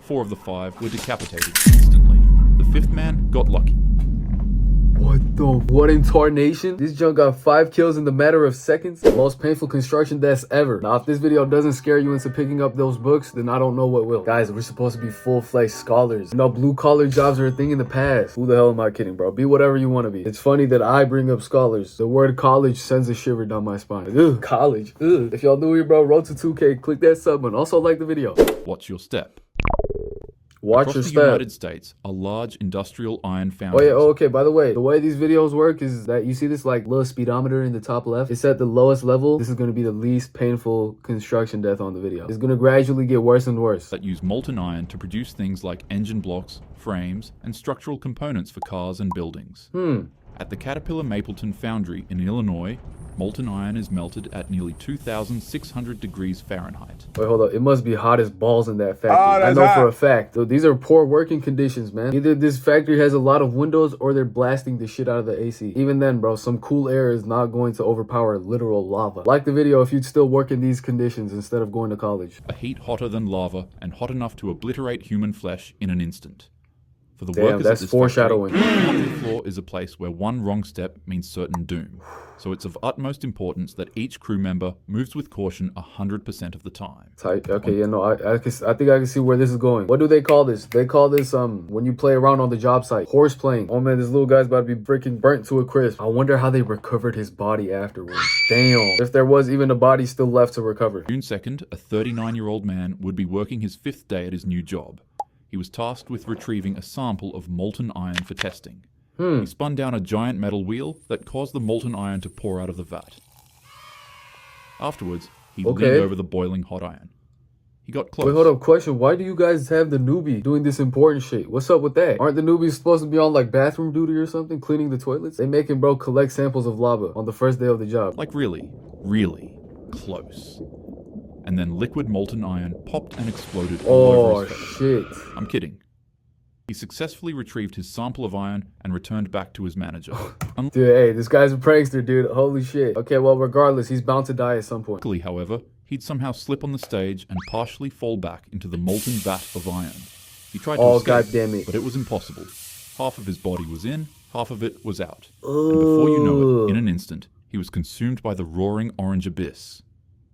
4 of the 5 were decapitated instantly. The 5th man got lucky. What in tarnation? This junk got 5 kills in the matter of seconds. The most painful construction deaths ever. Now, if this video doesn't scare you into picking up those books, then I don't know what will. Guys, we're supposed to be full-fledged scholars. You know, blue-collar jobs are a thing in the past. Who the hell am I kidding, bro? Be whatever you want to be. It's funny that I bring up scholars. The word college sends a shiver down my spine. Like, ugh, college. Ugh. If y'all new here, bro, road to 2K, click that sub button. Also, like the video. Watch your step. Watch Across your the step. United States are large industrial iron Oh foundries. yeah, okay, by the way, the way these videos work is that you see this like little speedometer in the top left. It's at the lowest level. This is going to be the least painful construction death on the video. It's going to gradually get worse and worse. That use molten iron to produce things like engine blocks, frames, and structural components for cars and buildings. At the Caterpillar Mapleton foundry in Illinois, molten iron is melted at nearly 2,600 degrees Fahrenheit. Wait, hold up. It must be hot as balls in that factory. I know for a fact. Dude, these are poor working conditions, man. Either this factory has a lot of windows or they're blasting the shit out of the AC. Even then, bro, some cool air is not going to overpower literal lava. Like the video if you'd still work in these conditions instead of going to college. A heat hotter than lava and hot enough to obliterate human flesh in an instant. For the Damn, workers that's at this foreshadowing. factory, the factory floor is a place where one wrong step means certain doom. So it's of utmost importance that each crew member moves with caution 100% of the time. Tight. Okay, yeah, no, I think I can see where this is going. What do they call this? They call this, when you play around on the job site, horse playing. Oh man, this little guy's about to be freaking burnt to a crisp. I wonder how they recovered his body afterwards. Damn. If there was even a body still left to recover. June 2nd, a 39-year-old man would be working his 5th day at his new job. He was tasked with retrieving a sample of molten iron for testing. He spun down a giant metal wheel that caused the molten iron to pour out of the vat. Afterwards, he leaned over the boiling hot iron. He got close. Wait, hold up, question. Why do you guys have the newbie doing this important shit? What's up with that? Aren't the newbies supposed to be on like bathroom duty or something, cleaning the toilets? They making bro collect samples of lava on the first day of the job. Like really, really close. And then liquid molten iron popped and exploded all over his face. Shit. I'm kidding. He successfully retrieved his sample of iron and returned back to his manager. Dude, hey, this guy's a prankster, dude. Holy shit. Okay, well, regardless, he's bound to die at some point. Luckily, however, he'd somehow slip on the stage and partially fall back into the molten vat of iron. He tried to escape, God damn it. but it was impossible. Half of his body was in, half of it was out. And before you know it, in an instant, he was consumed by the roaring orange abyss.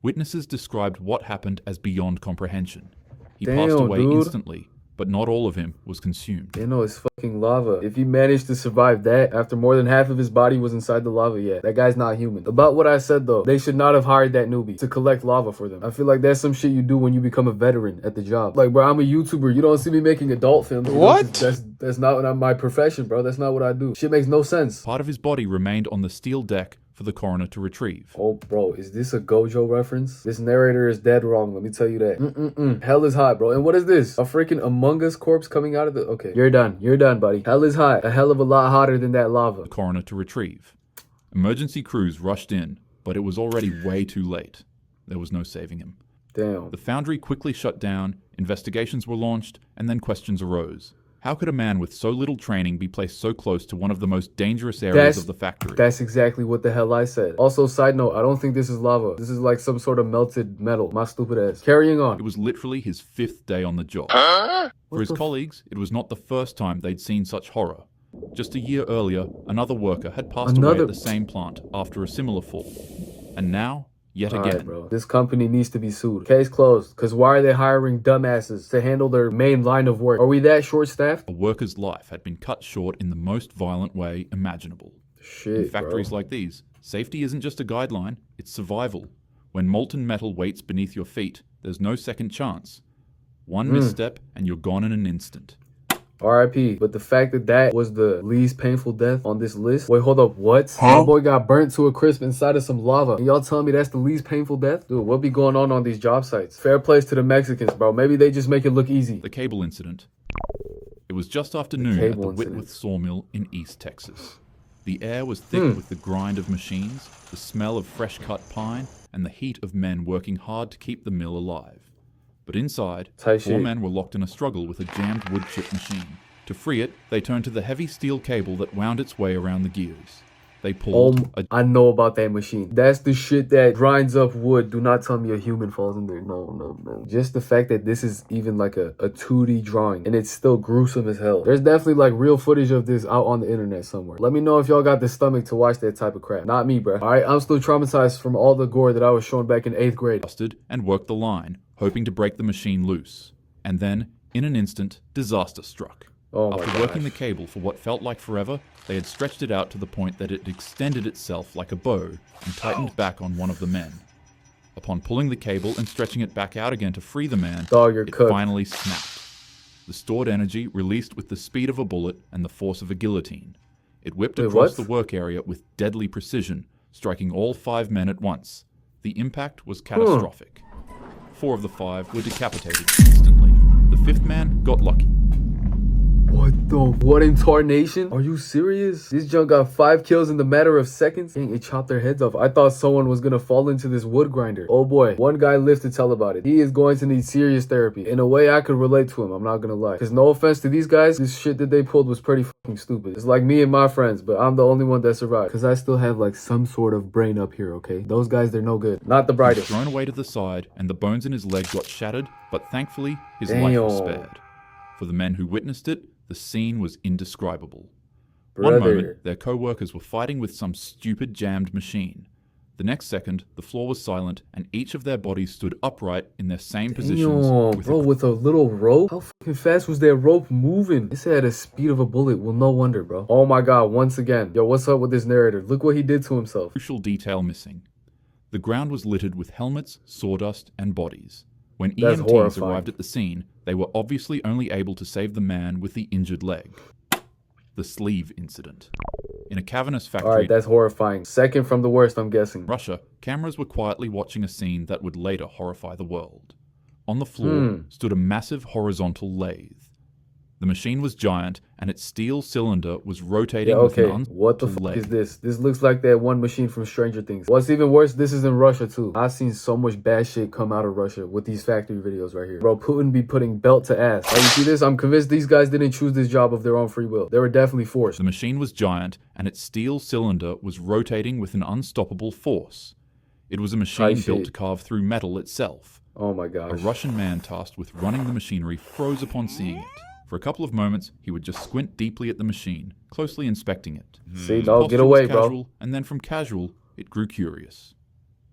Witnesses described what happened as beyond comprehension. He passed away instantly, but not all of him was consumed. You know, it's fucking lava. If he managed to survive that after more than half of his body was inside the lava, yeah, that guy's not human. About what I said though, they should not have hired that newbie to collect lava for them. I feel like that's some shit you do when you become a veteran at the job. Like, bro, I'm a YouTuber. You don't see me making adult films. What? That's not my profession, bro. That's not what I do. Shit makes no sense. Part of his body remained on the steel deck for the coroner to retrieve. Oh, bro, is this a Gojo reference? This narrator is dead wrong, let me tell you that. Hell is hot, bro. And what is this? A freaking Among Us corpse coming out of the... Okay, you're done, buddy. Hell is hot. A hell of a lot hotter than that lava. The coroner to retrieve. Emergency crews rushed in, but it was already way too late. There was no saving him. Damn. The foundry quickly shut down, investigations were launched, and then questions arose. How could a man with so little training be placed so close to one of the most dangerous areas of the factory? That's exactly what the hell I said. Also, side note, I don't think this is lava. This is like some sort of melted metal. My stupid ass. Carrying on. It was literally his 5th day on the job. For his colleagues, it was not the first time they'd seen such horror. Just a year earlier, another worker had passed away at the same plant after a similar fall. And now, yet again. Alright, bro. This company needs to be sued. Case closed. Because why are they hiring dumbasses to handle their main line of work? Are we that short-staffed? A worker's life had been cut short in the most violent way imaginable. Shit, in factories like these, safety isn't just a guideline, it's survival. When molten metal waits beneath your feet, there's no second chance. One misstep and you're gone in an instant. RIP. But the fact that that was the least painful death on this list. Wait, hold up. What? My boy got burnt to a crisp inside of some lava. And y'all telling me that's the least painful death? Dude, what be going on these job sites? Fair plays to the Mexicans, bro. Maybe they just make it look easy. The cable incident. It was just after noon at the Whitworth sawmill in East Texas. The air was thick with the grind of machines, the smell of fresh-cut pine, and the heat of men working hard to keep the mill alive. But inside, 4 men were locked in a struggle with a jammed wood chip machine. To free it, they turned to the heavy steel cable that wound its way around the gears. They pulled I know about that machine. That's the shit that grinds up wood. Do not tell me a human falls in there. No. Just the fact that this is even like a 2D drawing and it's still gruesome as hell. There's definitely like real footage of this out on the internet somewhere. Let me know if y'all got the stomach to watch that type of crap. Not me, bro. All right, I'm still traumatized from all the gore that I was shown back in 8th grade. And worked the line, hoping to break the machine loose. And then, in an instant, disaster struck. After working the cable for what felt like forever, they had stretched it out to the point that it extended itself like a bow and tightened back on one of the men. Upon pulling the cable and stretching it back out again to free the man, it finally snapped. The stored energy released with the speed of a bullet and the force of a guillotine. It whipped across the work area with deadly precision, striking all 5 men at once. The impact was catastrophic. 4 of the 5 were decapitated instantly. The 5th man got lucky. What in tarnation? Are you serious? This junk got 5 kills in the matter of seconds? Dang, it chopped their heads off. I thought someone was gonna fall into this wood grinder. Oh boy, one guy lived to tell about it. He is going to need serious therapy. In a way, I could relate to him, I'm not gonna lie. Because no offense to these guys, this shit that they pulled was pretty fucking stupid. It's like me and my friends, but I'm the only one that survived. Because I still have like some sort of brain up here, okay? Those guys, they're no good. Not the brightest. He was thrown away to the side, and the bones in his leg got shattered, but thankfully, his life was spared. For the men who witnessed it, the scene was indescribable. One moment, their co-workers were fighting with some stupid jammed machine. The next second, the floor was silent, and each of their bodies stood upright in their same positions. With a little rope? How fucking fast was that rope moving? This had the speed of a bullet. Well, no wonder, bro. Oh my god, once again. Yo, what's up with this narrator? Look what he did to himself. Crucial detail missing. The ground was littered with helmets, sawdust, and bodies. When EMTs arrived at the scene, they were obviously only able to save the man with the injured leg. The sleeve incident. In a cavernous factory... Alright, that's horrifying. Second from the worst, I'm guessing. Russia, cameras were quietly watching a scene that would later horrify the world. On the floor stood a massive horizontal lathe. The machine was giant, and its steel cylinder was rotating with an unstoppable what the fuck is this? This looks like that one machine from Stranger Things. What's even worse, this is in Russia too. I've seen so much bad shit come out of Russia with these factory videos right here. Bro, Putin be putting belt to ass. Oh, you see this? I'm convinced these guys didn't choose this job of their own free will. They were definitely forced. The machine was giant, and its steel cylinder was rotating with an unstoppable force. It was a machine built to carve through metal itself. Oh my gosh. A Russian man tasked with running the machinery froze upon seeing it. For a couple of moments, he would just squint deeply at the machine, closely inspecting it. See, dog, get away, bro. And then from casual, it grew curious.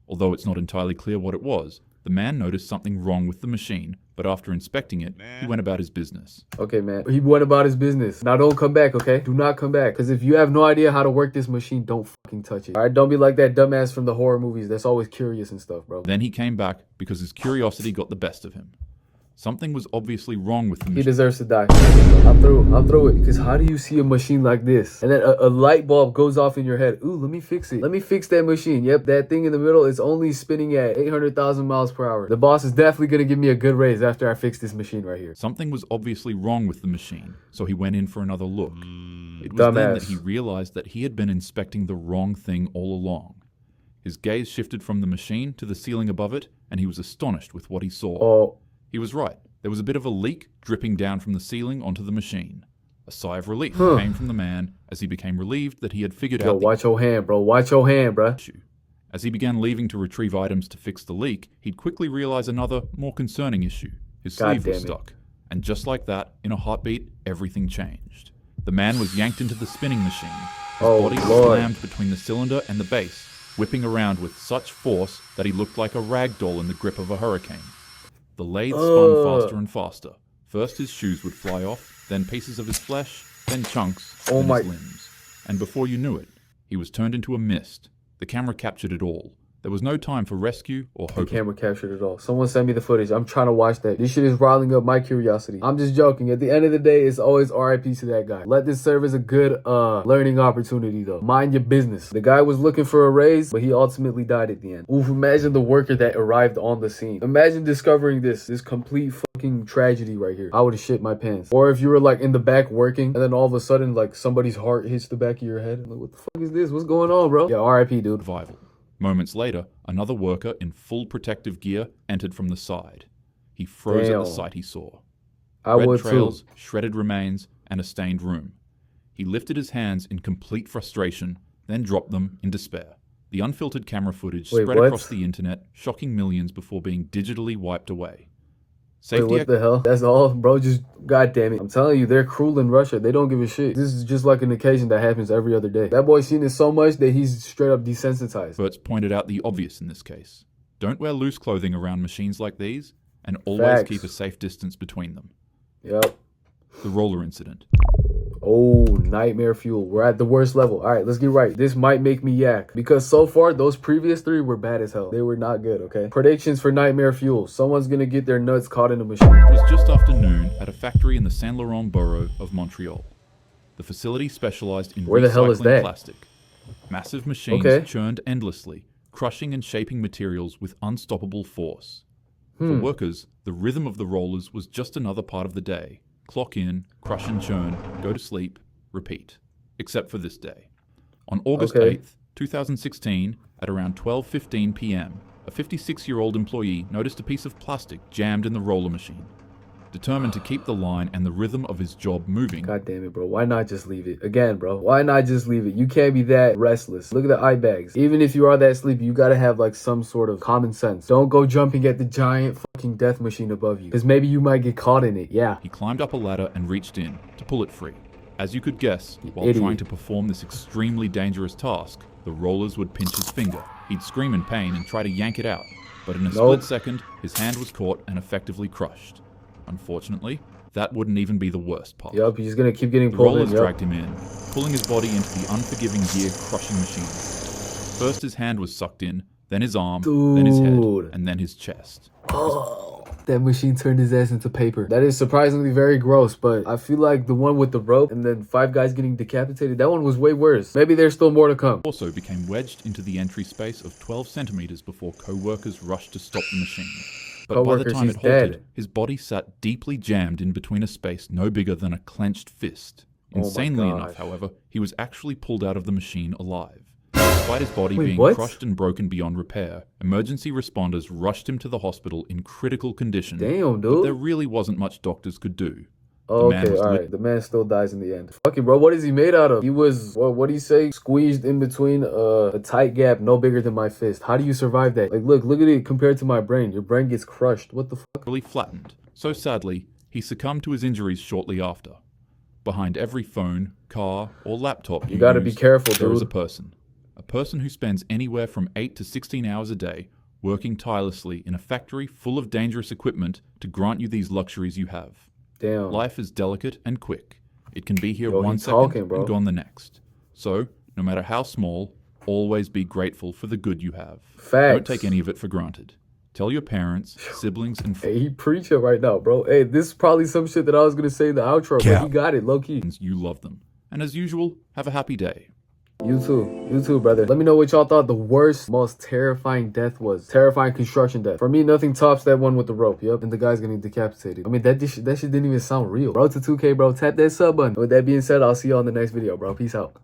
Although it's not entirely clear what it was, the man noticed something wrong with the machine, but after inspecting it, he went about his business. Okay, man. He went about his business. Now don't come back, okay? Do not come back. Because if you have no idea how to work this machine, don't fucking touch it. Alright, don't be like that dumbass from the horror movies that's always curious and stuff, bro. Then he came back because his curiosity got the best of him. Something was obviously wrong with the machine. He deserves to die. I'm through it. Because how do you see a machine like this? And then a light bulb goes off in your head. Ooh, let me fix it. Let me fix that machine. Yep, that thing in the middle is only spinning at 800,000 miles per hour. The boss is definitely going to give me a good raise after I fix this machine right here. Something was obviously wrong with the machine, so he went in for another look. It was then that he realized that he had been inspecting the wrong thing all along. His gaze shifted from the machine to the ceiling above it, and he was astonished with what he saw. He was right. There was a bit of a leak dripping down from the ceiling onto the machine. A sigh of relief came from the man as he became relieved that he had figured out watch your hand, bro. Watch your hand, bro. Issue. As he began leaving to retrieve items to fix the leak, he'd quickly realize another, more concerning issue. His sleeve was stuck. And just like that, in a heartbeat, everything changed. The man was yanked into the spinning machine. His body slammed between the cylinder and the base, whipping around with such force that he looked like a rag doll in the grip of a hurricane. The lathe spun faster and faster. First his shoes would fly off, then pieces of his flesh, then chunks, and his limbs. And before you knew it, he was turned into a mist. The camera captured it all. There was no time for rescue or hope. The camera captured it all. Someone send me the footage. I'm trying to watch that. This shit is riling up my curiosity. I'm just joking. At the end of the day, it's always RIP to that guy. Let this serve as a good learning opportunity though. Mind your business. The guy was looking for a raise, but he ultimately died at the end. Oof, imagine the worker that arrived on the scene. Imagine discovering this complete fucking tragedy right here. I would have shit my pants. Or if you were like in the back working, and then all of a sudden like somebody's heart hits the back of your head. Like, what the fuck is this? What's going on, bro? Yeah, RIP, dude. Survival. Moments later, another worker in full protective gear entered from the side. He froze at the sight he saw. Red trails, shredded remains, and a stained room. He lifted his hands in complete frustration, then dropped them in despair. The unfiltered camera footage Wait, spread what? across the internet, shocking millions before being digitally wiped away. Wait, what the hell? That's all, bro. Just, god damn it. I'm telling you, they're cruel in Russia. They don't give a shit. This is just like an occasion that happens every other day. That boy's seen it so much that he's straight up desensitized. Experts pointed out the obvious in this case. Don't wear loose clothing around machines like these, and always keep a safe distance between them. Yep. The roller incident. Oh, nightmare fuel. We're at the worst level. All right, let's get right. This might make me yak because so far those previous 3 were bad as hell. They were not good, okay? Predictions for nightmare fuel. Someone's gonna get their nuts caught in a machine. It was just after noon at a factory in the Saint Laurent borough of Montreal. The facility specialized in recycling plastic. Massive machines churned endlessly, crushing and shaping materials with unstoppable force. For workers, the rhythm of the rollers was just another part of the day. Clock in, crush and churn, go to sleep, repeat. Except for this day. On August 8th, 2016, at around 12:15 p.m., a 56-year-old employee noticed a piece of plastic jammed in the roller machine. Determined to keep the line and the rhythm of his job moving. God damn it, bro. Why not just leave it? Again, bro. Why not just leave it? You can't be that restless. Look at the eye bags. Even if you are that sleepy, you gotta have like some sort of common sense. Don't go jumping at the giant fucking death machine above you, because maybe you might get caught in it. Yeah. He climbed up a ladder and reached in to pull it free. As you could guess, while trying to perform this extremely dangerous task, the rollers would pinch his finger. He'd scream in pain and try to yank it out, but in a split second, his hand was caught and effectively crushed. Unfortunately, that wouldn't even be the worst part. Yup, he's gonna keep getting pulled in. The rollers dragged him in, pulling his body into the unforgiving gear-crushing machine. First his hand was sucked in, then his arm, then his head, and then his chest. Oh, that machine turned his ass into paper. That is surprisingly very gross, but I feel like the one with the rope and then 5 guys getting decapitated, that one was way worse. Maybe there's still more to come. Also became wedged into the entry space of 12 centimeters before co-workers rushed to stop the machine. But by the time it halted, his body sat deeply jammed in between a space no bigger than a clenched fist. Insanely enough, however, he was actually pulled out of the machine alive. Despite his body being crushed and broken beyond repair, emergency responders rushed him to the hospital in critical condition. Damn, dude. But there really wasn't much doctors could do. Oh, okay, alright. The man still dies in the end. Fucking bro, what is he made out of? He was, what do you say? Squeezed in between a tight gap no bigger than my fist. How do you survive that? Like, look at it compared to my brain. Your brain gets crushed. What the fuck? Really flattened. So sadly, he succumbed to his injuries shortly after. Behind every phone, car, or laptop you gotta be careful, dude. There is a person. A person who spends anywhere from 8 to 16 hours a day working tirelessly in a factory full of dangerous equipment to grant you these luxuries you have. Damn. Life is delicate and quick. It can be here 1 second and gone the next. So, no matter how small, always be grateful for the good you have. Facts. Don't take any of it for granted. Tell your parents, siblings, and friends. Hey, he preaching right now, bro. Hey, this is probably some shit that I was gonna say in the outro, but he got it, low key. You love them. And as usual, have a happy day. You too, brother. Let me know what y'all thought the worst, most terrifying death was. Terrifying construction death. For me, nothing tops that one with the rope, yup. And the guy's getting decapitated. I mean, that shit didn't even sound real. Bro, to 2K, bro. Tap that sub button. With that being said, I'll see you on the next video, bro. Peace out.